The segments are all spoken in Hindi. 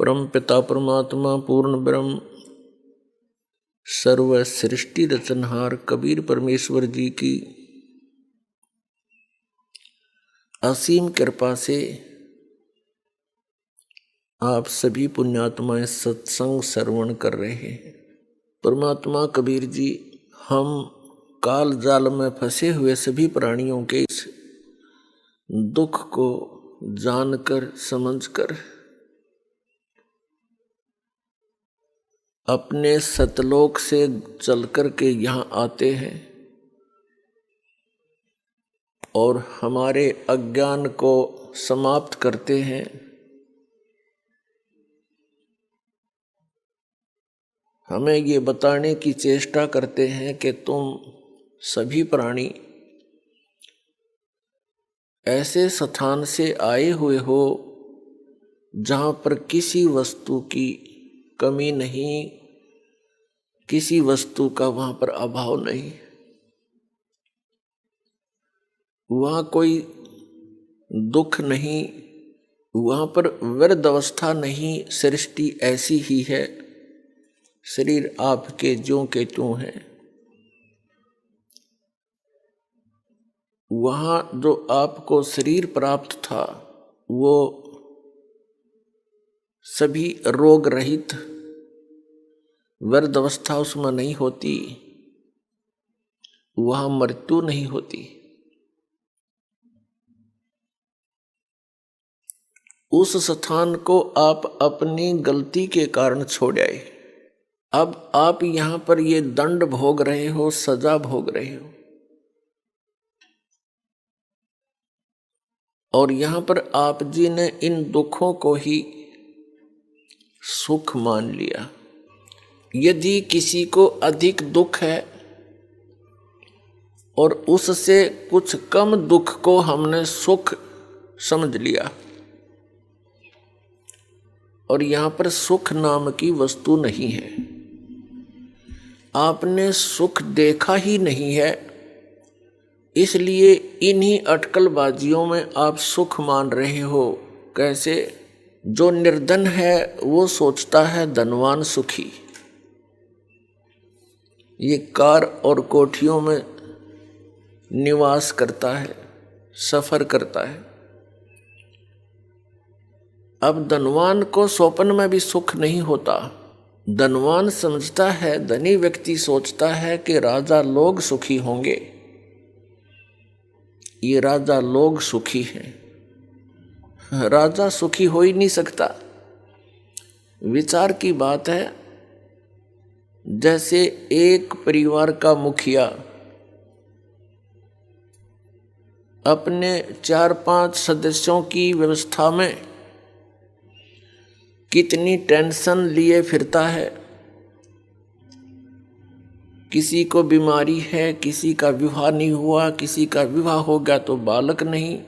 परम पिता परमात्मा पूर्ण ब्रह्म सर्व सृष्टि रचनहार कबीर परमेश्वर जी की असीम कृपा से आप सभी पुण्यात्माएं सत्संग श्रवण कर रहे हैं। परमात्मा कबीर जी हम काल जाल में फंसे हुए सभी प्राणियों के इस दुख को जानकर समझकर अपने सतलोक से चलकर के यहाँ आते हैं और हमारे अज्ञान को समाप्त करते हैं। हमें ये बताने की चेष्टा करते हैं कि तुम सभी प्राणी ऐसे स्थान से आए हुए हो जहाँ पर किसी वस्तु की कमी नहीं, किसी वस्तु का वहाँ पर अभाव नहीं, वहाँ कोई दुख नहीं, वहाँ पर व्यर्थ अवस्था नहीं। सृष्टि ऐसी ही है, शरीर आपके ज्यों के त्यों हैं। वहाँ जो आपको शरीर प्राप्त था वो सभी रोग रहित, व्यर्थ अवस्था उसमें नहीं होती, वहाँ मृत्यु नहीं होती। उस स्थान को आप अपनी गलती के कारण छोड़ आए। अब आप यहाँ पर ये दंड भोग रहे हो, सजा भोग रहे हो, और यहाँ पर आप जी ने इन दुखों को ही सुख मान लिया। यदि किसी को अधिक दुख है और उससे कुछ कम दुख को हमने सुख समझ लिया, और यहाँ पर सुख नाम की वस्तु नहीं है, आपने सुख देखा ही नहीं है, इसलिए इन्हीं अटकलबाजियों में आप सुख मान रहे हो। कैसे? जो निर्धन है वो सोचता है धनवान सुखी, ये कार और कोठियों में निवास करता है, सफर करता है। अब धनवान को स्वप्न में भी सुख नहीं होता। धनवान समझता है, धनी व्यक्ति सोचता है कि राजा लोग सुखी होंगे, ये राजा लोग सुखी हैं। राजा सुखी हो ही नहीं सकता। विचार की बात है, जैसे एक परिवार का मुखिया अपने 4-5 सदस्यों की व्यवस्था में कितनी टेंशन लिए फिरता है। किसी को बीमारी है, किसी का विवाह नहीं हुआ, किसी का विवाह हो गया तो बालक नहीं,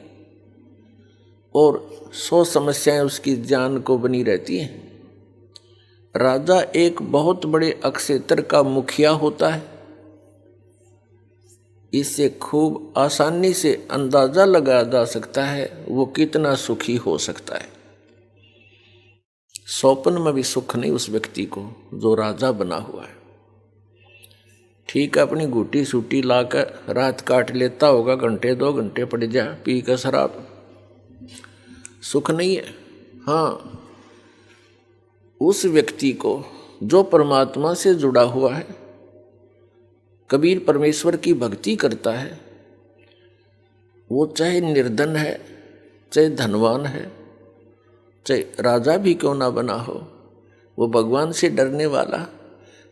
और 100 समस्याएं उसकी जान को बनी रहती हैं। राजा एक बहुत बड़े अक्षेत्र का मुखिया होता है। इससे खूब आसानी से अंदाजा लगाया जा सकता है वो कितना सुखी हो सकता है। स्वप्न में भी सुख नहीं उस व्यक्ति को जो राजा बना हुआ है। ठीक है, अपनी घूटी सूटी लाकर रात काट लेता होगा, घंटे 2 घंटे पड़ जा पी कर शराब, सुख नहीं है। हाँ, उस व्यक्ति को जो परमात्मा से जुड़ा हुआ है, कबीर परमेश्वर की भक्ति करता है, वो चाहे निर्धन है, चाहे धनवान है, चाहे राजा भी क्यों ना बना हो, वो भगवान से डरने वाला,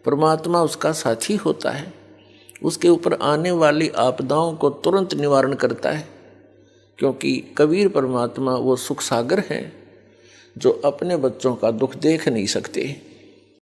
परमात्मा उसका साथी होता है। उसके ऊपर आने वाली आपदाओं को तुरंत निवारण करता है, क्योंकि कबीर परमात्मा वो सुख सागर है जो अपने बच्चों का दुख देख नहीं सकते।